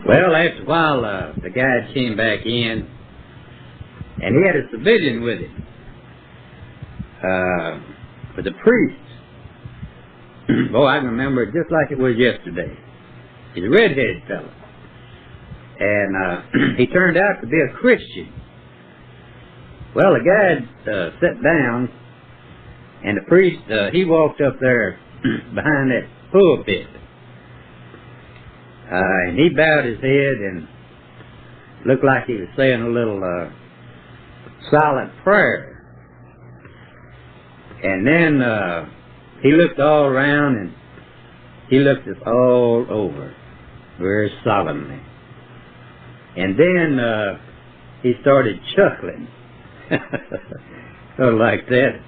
Well, after a while, the guide came back in, and he had a civilian with him, with a priest. Boy, I can remember it just like it was yesterday. He's a red-headed fellow. And he turned out to be a Christian. Well, the guide sat down, and the priest, he walked up there behind that pulpit. And he bowed his head and looked like he was saying a little silent prayer. And then he looked all around, and he looked us all over very solemnly. And then he started chuckling, sort of like that.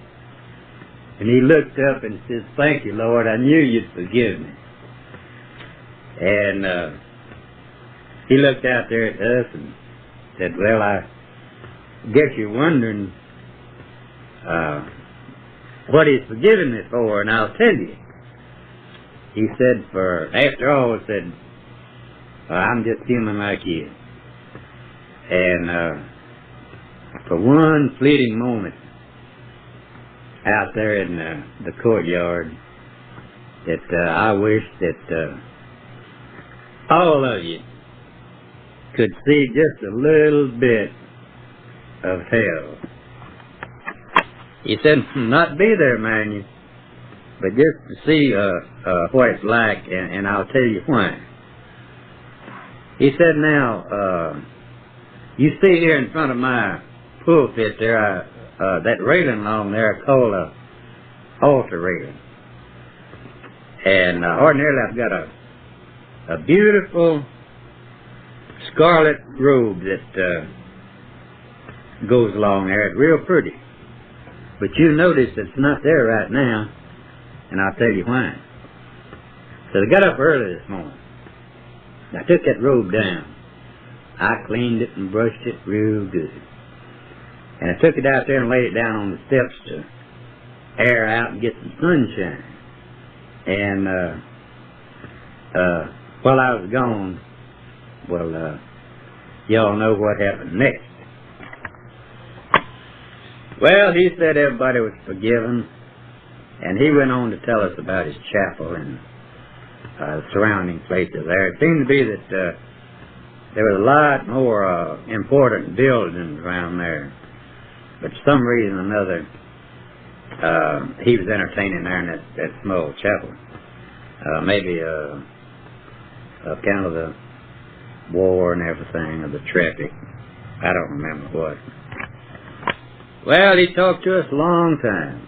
And he looked up and said, "Thank you, Lord, I knew you'd forgive me." And he looked out there at us and said, "Well, I guess you're wondering what he's forgiven me for, and I'll tell you." He said, after all, said, "I'm just human like you." And for one fleeting moment out there in the courtyard, that I wish that all of you could see just a little bit of hell. He said, not be there, mind you, but just to see what it's like, and I'll tell you why. He said, now, you see here in front of my pulpit there, that railing along there called a altar railing. And ordinarily I've got a beautiful scarlet robe that goes along there. It's real pretty. But you notice it's not there right now, and I'll tell you why. So I got up early this morning. I took that robe down. I cleaned it and brushed it real good. And I took it out there and laid it down on the steps to air out and get some sunshine. And while I was gone, well, y'all know what happened next. Well, he said everybody was forgiven, and he went on to tell us about his chapel and the surrounding places there. It seemed to be that there was a lot more important buildings around there, but for some reason or another, he was entertaining there in that small chapel. Maybe kind of the war and everything, or the traffic. I don't remember what. Well, he talked to us a long time.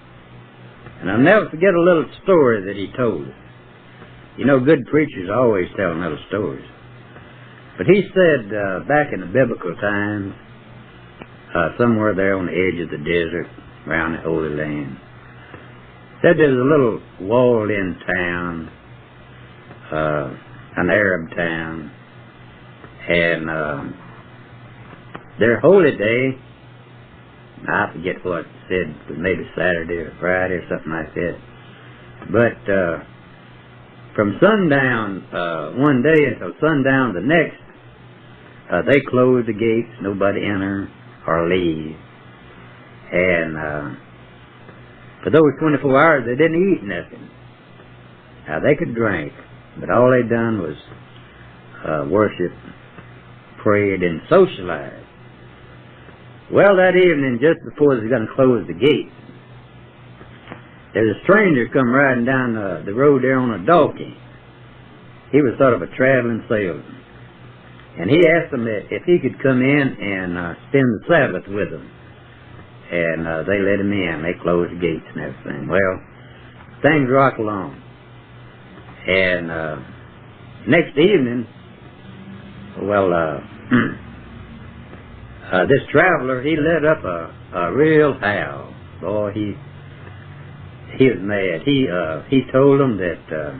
And I'll never forget a little story that he told us. You know, good preachers always tell little stories. But he said back in the biblical times, somewhere there on the edge of the desert, around the Holy Land, said there was a little walled-in town, an Arab town, and their holy day, I forget what it said, maybe Saturday or Friday or something like that. But from sundown one day until sundown the next, they closed the gates, nobody enter or leave. And for those 24 hours, they didn't eat nothing. Now, they could drink, but all they done was worship, prayed, and socialized. Well, that evening, just before they were going to close the gate, there's a stranger come riding down the road there on a donkey. He was sort of a traveling salesman. And he asked them if he could come in and spend the Sabbath with them. And they let him in. They closed the gates and everything. Well, things rock along. And next evening, well, this traveler, he let up a real howl. Boy, he was mad. He told them that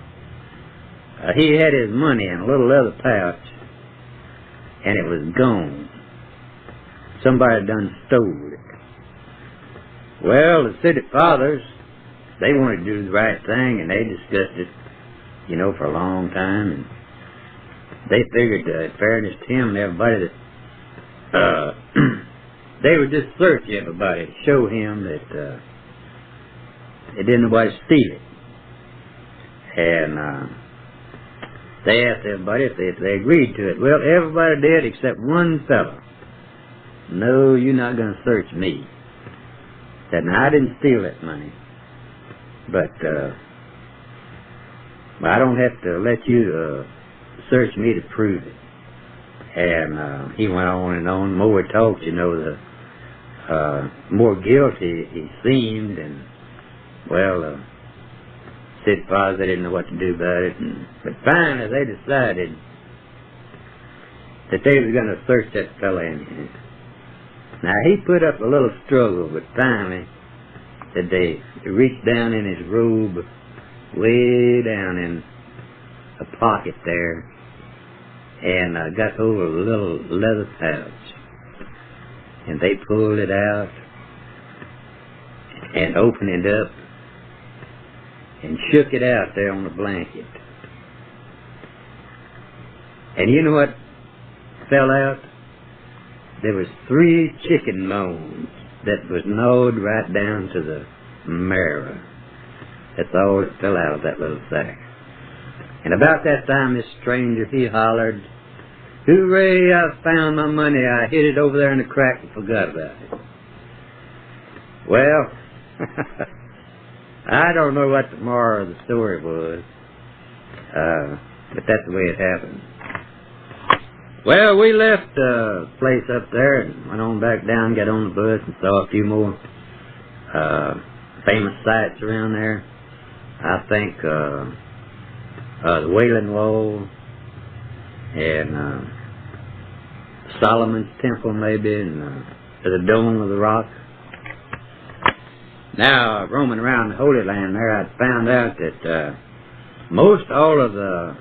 he had his money in a little leather pouch, and it was gone. Somebody done stole it. Well, the city fathers, they wanted to do the right thing, and they discussed it, you know, for a long time. And they figured, in fairness to him and everybody, that they would just search everybody to show him that they didn't nobody steal it. And they asked everybody if they agreed to it. Well, everybody did except one fellow. No, you're not going to search me. Said, now, I didn't steal that money, but I don't have to let you search me to prove it. And he went on and on. The more he talked, you know, the more guilty he seemed. And, well, Sid Father, they didn't know what to do about it. But finally, they decided that they was going to search that fella anyhow. Now, he put up a little struggle, but finally, that they reached down in his robe, way down in a pocket there, and got hold of a little leather pouch. And they pulled it out and opened it up and shook it out there on the blanket. And you know what fell out? There was 3 chicken bones that was gnawed right down to the marrow. That's all that fell out of that little sack. And about that time, this stranger, he hollered, "Hooray, I found my money. I hid it over there in the crack and forgot about it." Well, I don't know what the moral of the story was, but that's the way it happened. Well, we left the place up there and went on back down, got on the bus and saw a few more famous sights around there. I think the Wailing Wall and Solomon's Temple maybe, and the Dome of the Rock. Now, roaming around the Holy Land there, I found out that most all of the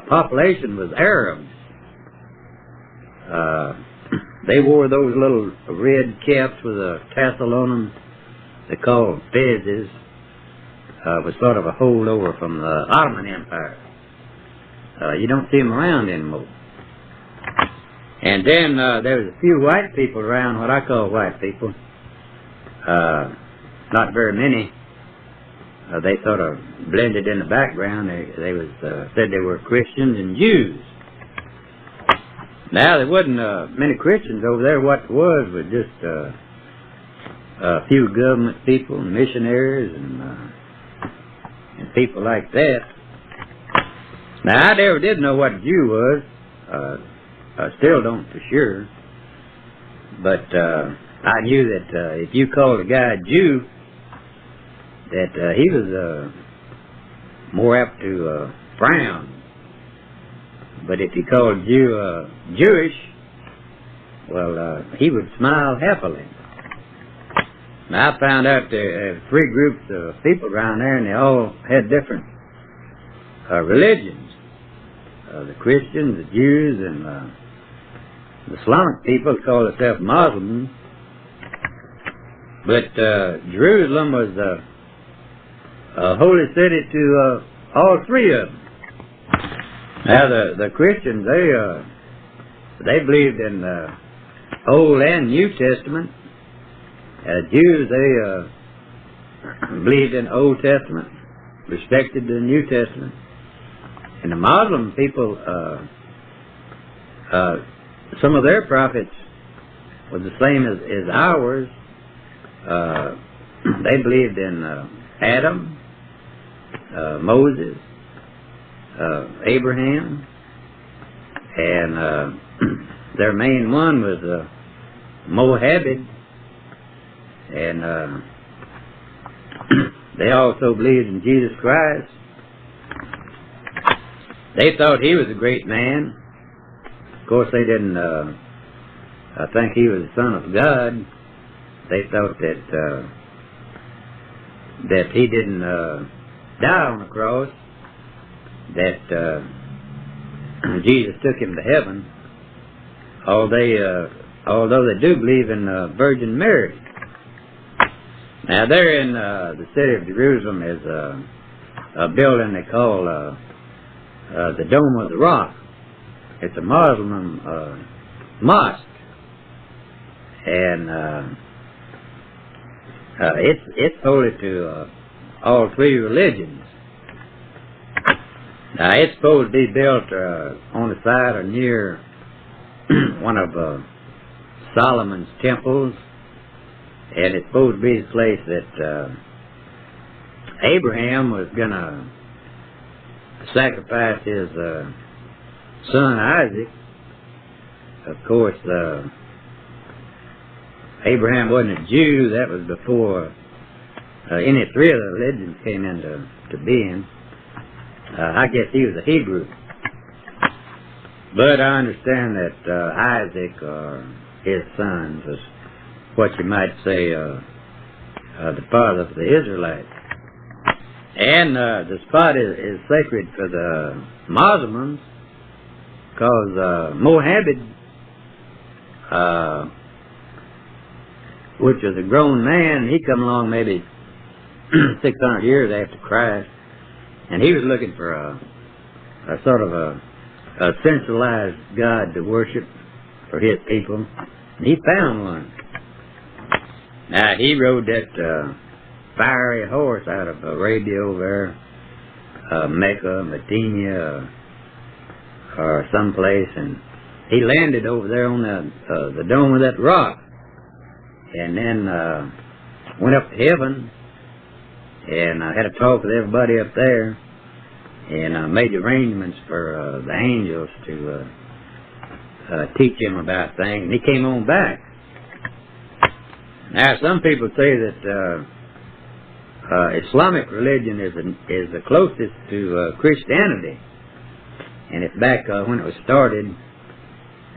population was Arabs. They wore those little red caps with a tassel on them. They called them fezzes. Was sort of a holdover from the Ottoman Empire. You don't see them around anymore. And then there was a few white people around, what I call white people. Not very many. They sort of blended in the background. They was said they were Christians and Jews. Now, there wasn't many Christians over there. What it was just a few government people, and missionaries, and people like that. Now, I never did know what a Jew was. I still don't for sure. But I knew that if you called a guy a Jew, that he was more apt to frown. But if you called a Jew Jewish, well, he would smile happily. Now, I found out there were 3 groups of people around there, and they all had different religions. The Christians, the Jews, and the Islamic people call themselves Muslims. But Jerusalem was a holy city to all 3 of them. Now, the Christians, they believed in the Old and New Testament. Jews, they believed in the Old Testament, respected the New Testament. And the Muslim people, some of their prophets were the same as ours. They believed in Adam, Moses, Abraham, and their main one was Mohammed, and they also believed in Jesus Christ. They thought he was a great man. Of course, they didn't think he was the Son of God. They thought that he didn't die on the cross, that Jesus took him to heaven, although they do believe in Virgin Mary. Now, there in the city of Jerusalem is a building they call the Dome of the Rock. it's a Muslim mosque, and it's holy to all three religions. Now, it's supposed to be built on the side or near one of Solomon's temples, and it's supposed to be the place that Abraham was going to sacrifice his son Isaac. Of course, Abraham wasn't a Jew. That was before any three of the religions came into being. I guess he was a Hebrew. But I understand that Isaac, or his sons, was what you might say the father of the Israelites. And the spot is sacred for the Muslims because Mohammed, which was a grown man, he come along maybe 600 years after Christ, and he was looking for a sort of a centralized God to worship for his people, and he found one. Now, he rode that fiery horse out of Arabia over there, Mecca, Medina, or someplace, and he landed over there on the dome of that rock, and then went up to heaven, and had a talk with everybody up there, and made arrangements for the angels to teach him about things, and he came on back. Now, some people say that Islamic religion is the closest to Christianity, and it's back when it was started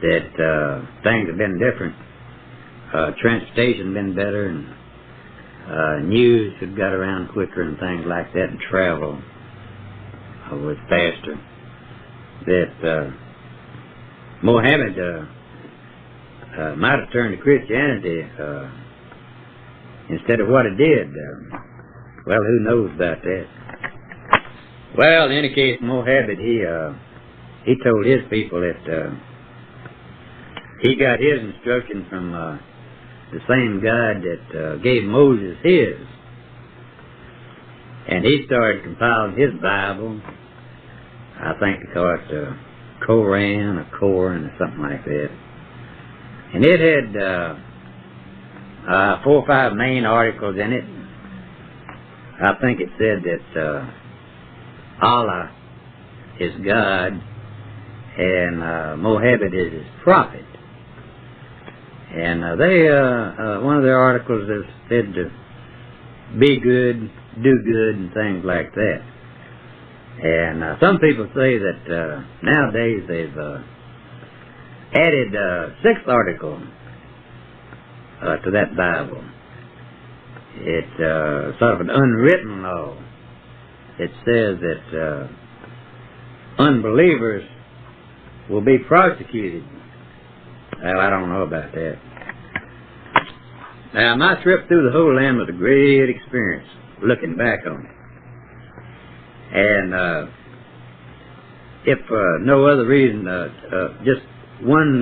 that things have been different. Transportation been better, and news had got around quicker and things like that, and travel was faster. That Mohammed might have turned to Christianity instead of what it did. Well, who knows about that? Well, in any case, Mohammed, he told his people that he got his instruction from the same God that gave Moses his. And he started compiling his Bible. I think they call it Koran or Koran or something like that. And it had 4 or 5 main articles in it. I think it said that Allah is God and Mohammed is his prophet. And one of their articles is said to be good, do good, and things like that. And some people say that nowadays they've added a 6th article to that Bible. It's sort of an unwritten law. It says that unbelievers will be prosecuted. Well, I don't know about that. Now, my trip through the Holy Land was a great experience, looking back on it. And if for no other reason, just one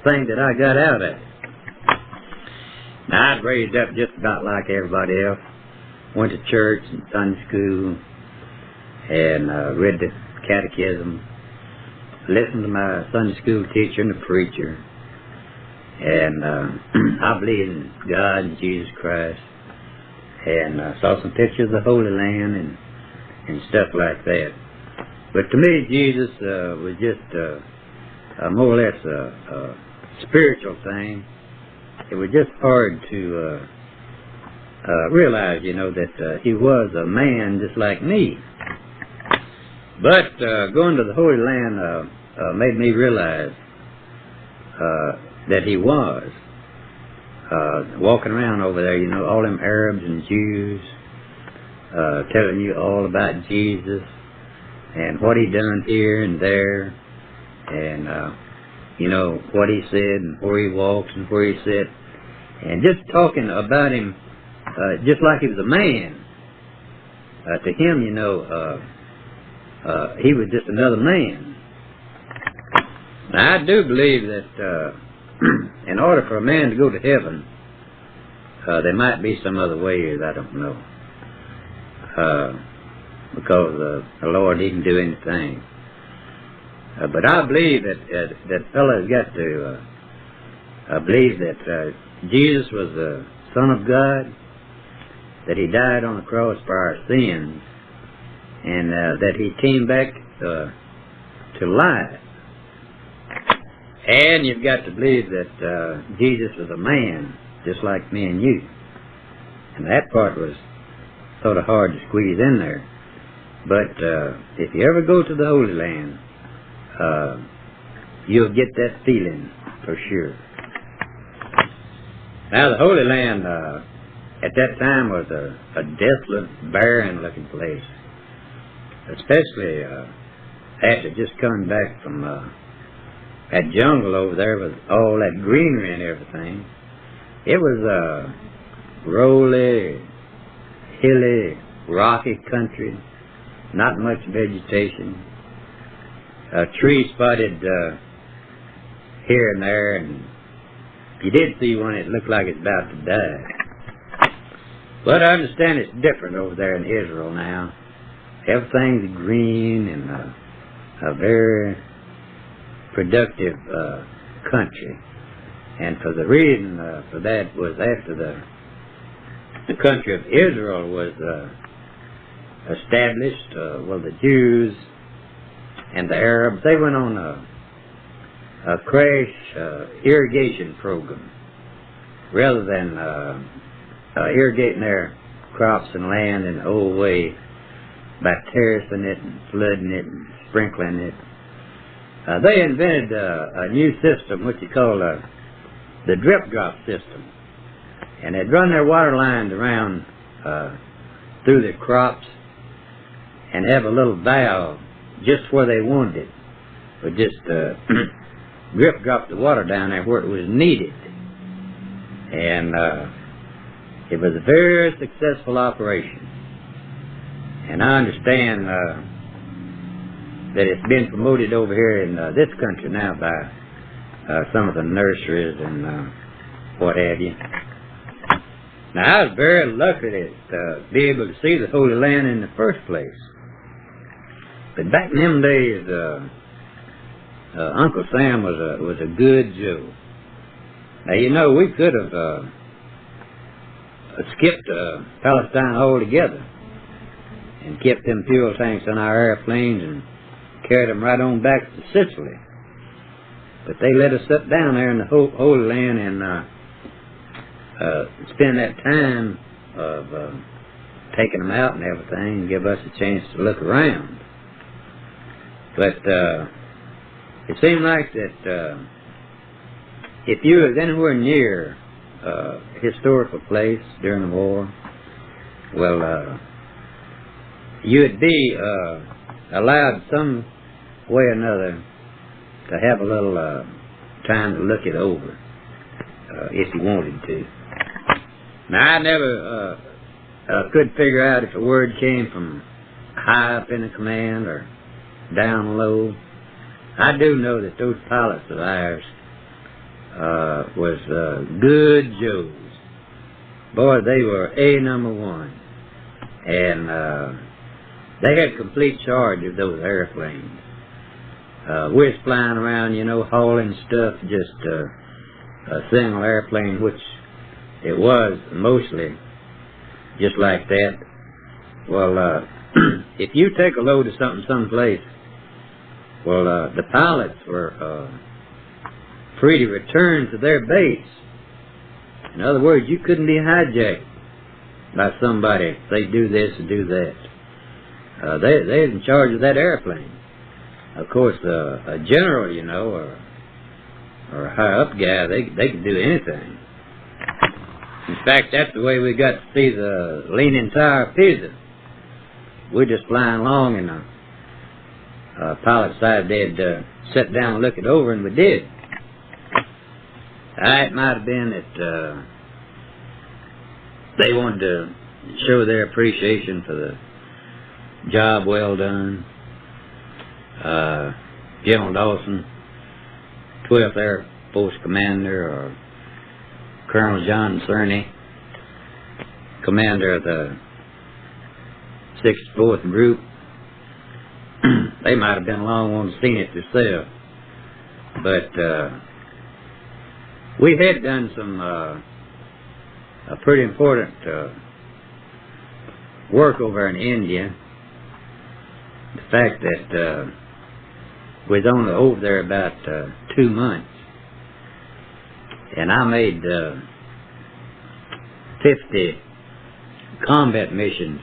thing that I got out of it. Now, I'd raised up just about like everybody else. Went to church and Sunday school and read the catechism. Listened to my Sunday school teacher and the preacher. And I believe in God and Jesus Christ. And saw some pictures of the Holy Land and stuff like that. But to me, Jesus was just more or less a spiritual thing. It was just hard to realize, that he was a man just like me. But going to the Holy Land made me realize that he was. Walking around over there, all them Arabs and Jews telling you all about Jesus and what he done here and there, and what he said and where he walks and where he sat, and just talking about him just like he was a man. To him, he was just another man. Now, I do believe that in order for a man to go to heaven, there might be some other ways, I don't know. Because the Lord, He can do anything. But I believe that fellow has got to believe that Jesus was the Son of God, that He died on the cross for our sins, and that He came back to life. And you've got to believe that Jesus was a man, just like me and you. And that part was sort of hard to squeeze in there. But if you ever go to the Holy Land, you'll get that feeling for sure. Now, the Holy Land at that time was a desolate, barren-looking place. Especially after just coming back from that jungle over there with all that greenery and everything. It was rolly, hilly, rocky country, not much vegetation, tree spotted here and there, and you did see one that looked like it's about to die. But I understand it's different over there in Israel now. Everything's green and a very productive country. And for the reason for that was after the country of Israel was established, the Jews and the Arabs, they went on a crash irrigation program. Rather than irrigating their crops and land in the old way by terracing it and flooding it and sprinkling it, they invented a new system, what you call the drip-drop system. And they'd run their water lines around through their crops and have a little valve just where they wanted it. But just drip-drop the water down there where it was needed. And it was a very successful operation. And I understand that it's been promoted over here in this country now by some of the nurseries and what have you. Now, I was very lucky to be able to see the Holy Land in the first place. But back in them days, Uncle Sam was a good Joe. Now, you know, we could have skipped Palestine altogether and kept them fuel tanks on our airplanes and carried them right on back to Sicily. But they let us sit down there in the Holy Land and spend that time of taking them out and everything and give us a chance to look around. But it seemed like that if you was anywhere near a historical place during the war, well, you would be allowed some way or another to have a little time to look it over if you wanted to. Now, I never could figure out if a word came from high up in the command or down low. I do know that those pilots of ours was good Joes. Boy, they were number one. And they had complete charge of those airplanes. We was flying around, you know, hauling stuff, just a single airplane, which it was mostly just like that. Well, if you take a load of something someplace, well, the pilots were free to return to their base. In other words, you couldn't be hijacked by somebody. They do this and do that. They're in charge of that airplane. Of course, a general, you know, or a high-up guy, they can do anything. In fact, that's the way we got to see the Leaning Tower of Pisa. We're just flying along, and the pilot decided they'd sit down and look it over, and we did. It might have been that they wanted to show their appreciation for the job well done. General Dawson 12th Air Force Commander, or Colonel John Cerny, commander of the 64th Group. They might have been along and seen it themselves. But we had done some pretty important work over in India. The fact that we was only over there about 2 months, and I made 50 combat missions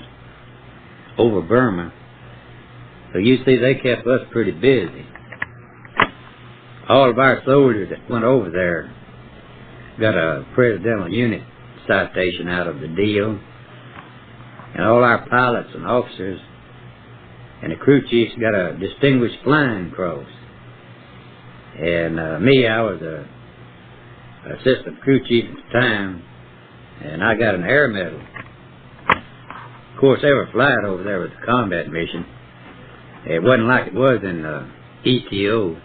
over Burma. So you see, they kept us pretty busy. All of our soldiers that went over there got a Presidential Unit Citation out of the deal, and all our pilots and officers and the crew chiefs got a Distinguished Flying Cross. And me, I was a assistant crew chief at the time, and I got an Air Medal. Of course, they were flying over there with the combat mission. It wasn't like it was in ETO.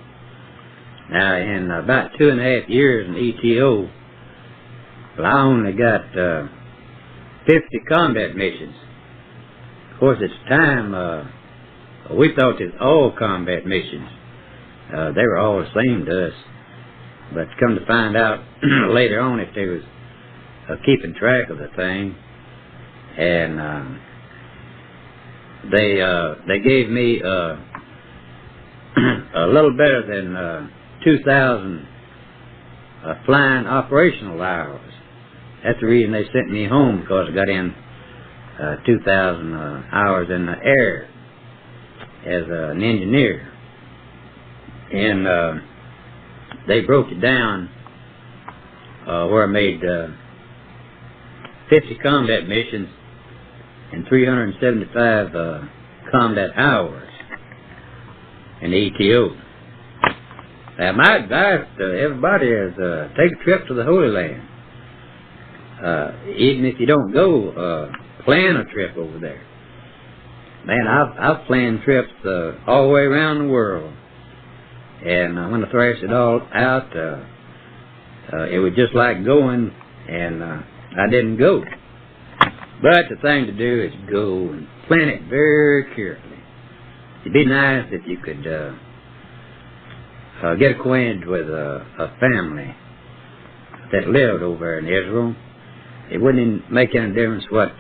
Now, in about 2.5 years in ETO, well, I only got 50 combat missions. Of course, at the time, we thought that all combat missions, they were all the same to us. But come to find out later on if they was keeping track of the thing, and they gave me a little better than 2,000 flying operational hours. That's the reason they sent me home, because I got in 2,000 hours in the air as an engineer. And they broke it down where I made 50 combat missions and 375 combat hours in the ETO. Now, my advice to everybody is take a trip to the Holy Land. Even if you don't go, plan a trip over there. Man, I've planned trips all the way around the world. And when I thrashed it all out, it was just like going, and I didn't go. But the thing to do is go and plan it very carefully. It'd be nice if you could get acquainted with a family that lived over in Israel. It wouldn't make any difference what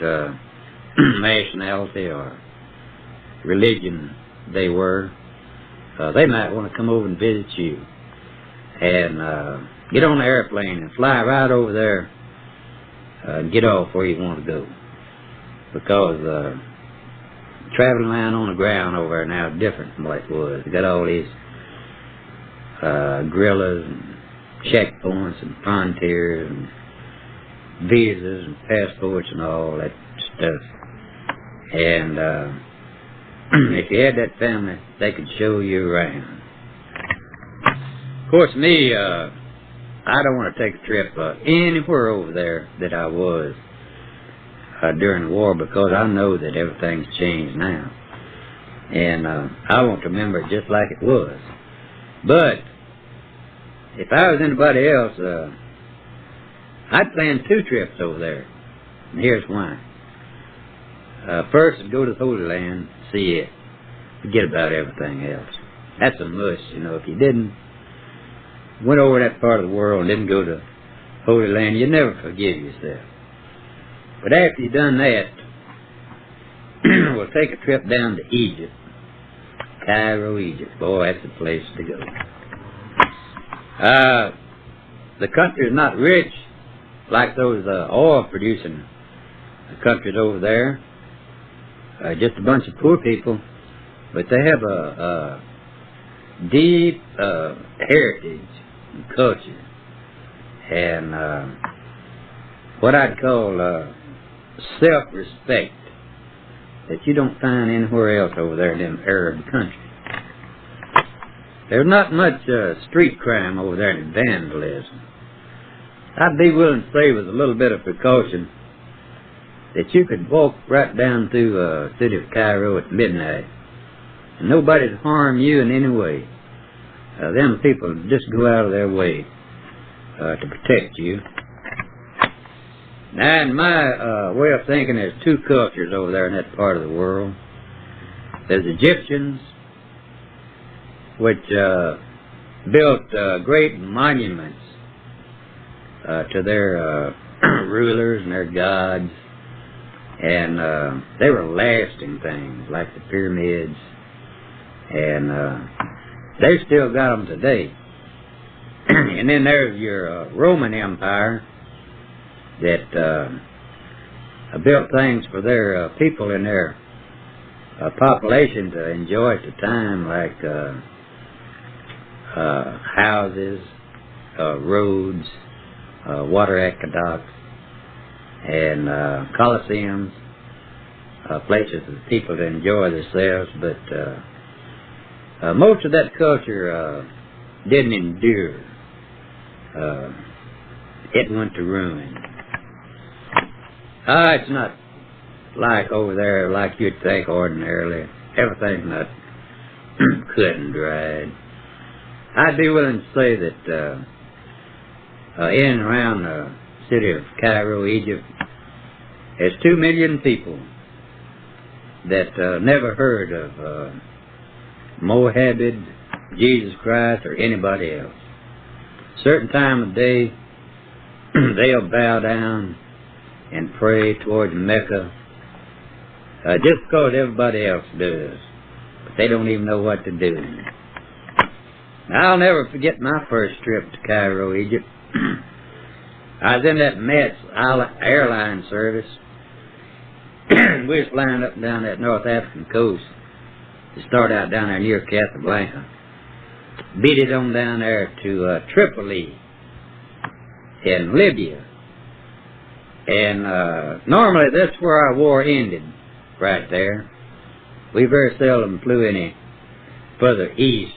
nationality or religion they were. They might want to come over and visit you, and get on the airplane and fly right over there and get off where you want to go. Because traveling around on the ground over there now is different from what it was. You got all these guerrillas and checkpoints and frontiers and visas and passports and all that stuff. And if you had that family, they could show you around. Of course, me, I don't want to take a trip anywhere over there that I was during the war, because I know that everything's changed now. And I want to remember it just like it was. But if I was anybody else, I'd plan 2 trips over there. And here's why. First, I'd go to the Holy Land, see it, forget about everything else. That's a must, you know. If you went over that part of the world and didn't go to Holy Land, you'd never forgive yourself. But after you've done that, we'll take a trip down to Egypt. Cairo, Egypt. Boy, that's the place to go. The country is not rich like those oil-producing countries over there. Just a bunch of poor people. But they have a deep heritage and culture. And what I'd call self-respect that you don't find anywhere else over there in them Arab countries. There's not much street crime over there in vandalism. I'd be willing to say with a little bit of precaution that you could walk right down through the city of Cairo at midnight and nobody'd harm you in any way. them people just go out of their way to protect you. Now, in my way of thinking, there's two cultures over there in that part of the world. There's Egyptians, which built great monuments to their rulers and their gods, and they were lasting things, like the pyramids, and they still got them today. And then there's your Roman Empire that built things for their people and their population to enjoy at the time, like houses, roads, water aqueducts, and coliseums, places for people to enjoy themselves. But most of that culture didn't endure. It went to ruin. It's not like over there like you'd think ordinarily. Everything's not cut and dried. I'd be willing to say that in and around the city of Cairo, Egypt, there's 2 million people that never heard of Mohammed, Jesus Christ, or anybody else. Certain time of day, they'll bow down and pray towards Mecca, just because everybody else does. But they don't even know what to do. Now, I'll never forget my first trip to Cairo, Egypt. I was in that Metz airline service. We was flying up and down that North African coast. To start out down there near Casablanca. Beat it on down there to Tripoli in Libya. And normally that's where our war ended, right there. We very seldom flew any further east.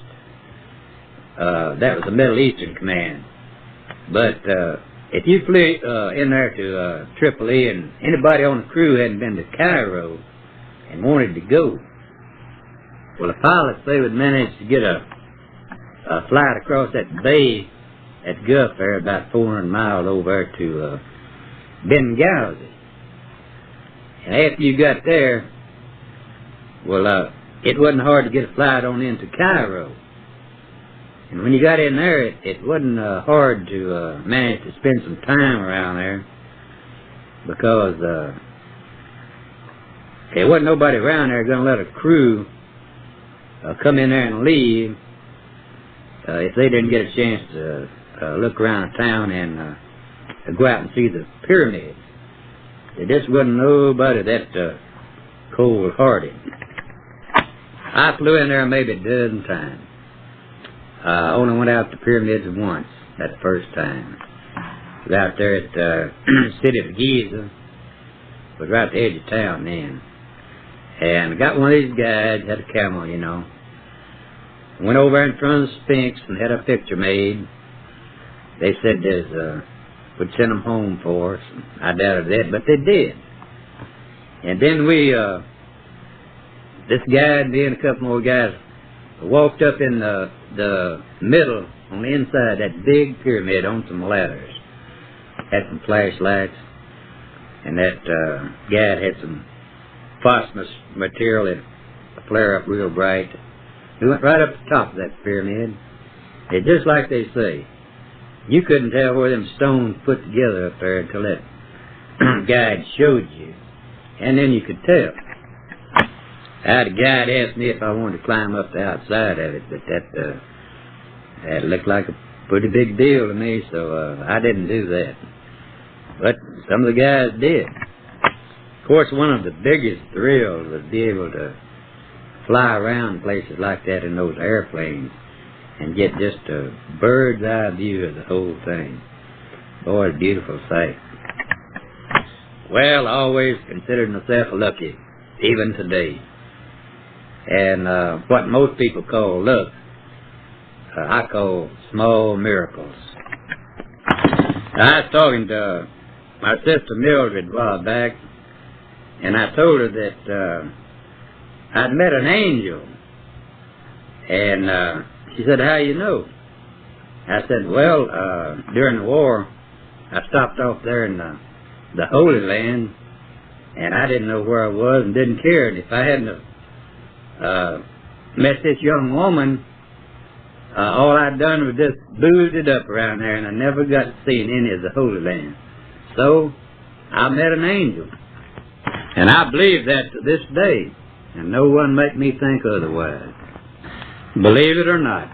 That was the Middle Eastern Command. But if you flew in there to Tripoli and anybody on the crew hadn't been to Cairo and wanted to go, well, the pilots, they would manage to get a flight across that bay at Gulf there, about 400 miles over to Benghazi. And after you got there, well, it wasn't hard to get a flight on into Cairo. And when you got in there, it wasn't hard to manage to spend some time around there, because there wasn't nobody around there going to let a crew come in there and leave if they didn't get a chance to look around town and go out and see the pyramids. There just wasn't nobody that cold-hearted. I flew in there maybe a dozen times. I only went out to the pyramids once, that first time. I was out there at the city of Giza. Was right at the edge of town then. And I got one of these guys, had a camel, you know. Went over in front of the Sphinx and had a picture made. They said would send them home for us. I doubted that, but they did. And then this guy and me and a couple more guys walked up in the middle, on the inside, that big pyramid on some ladders. Had some flashlights, and that guy had some phosphorus material that flare up real bright. We went right up the top of that pyramid. It's just like they say. You couldn't tell where them stones put together up there until that guide showed you. And then you could tell. I had a guide ask me if I wanted to climb up the outside of it, but that looked like a pretty big deal to me, so I didn't do that. But some of the guys did. Of course, one of the biggest thrills was to be able to fly around places like that in those airplanes and get just a bird's eye view of the whole thing. Boy, it's a beautiful sight. Well, I always considered myself lucky, even today. And what most people call luck, I call small miracles. I was talking to my sister Mildred a while back, and I told her that I'd met an angel, and She said, how you know? I said, well, during the war, I stopped off there in the Holy Land, and I didn't know where I was and didn't care. And if I hadn't met this young woman, all I'd done was just boozed it up around there, and I never got to see any of the Holy Land. So I met an angel, and I believe that to this day, and no one make me think otherwise. Believe it or not,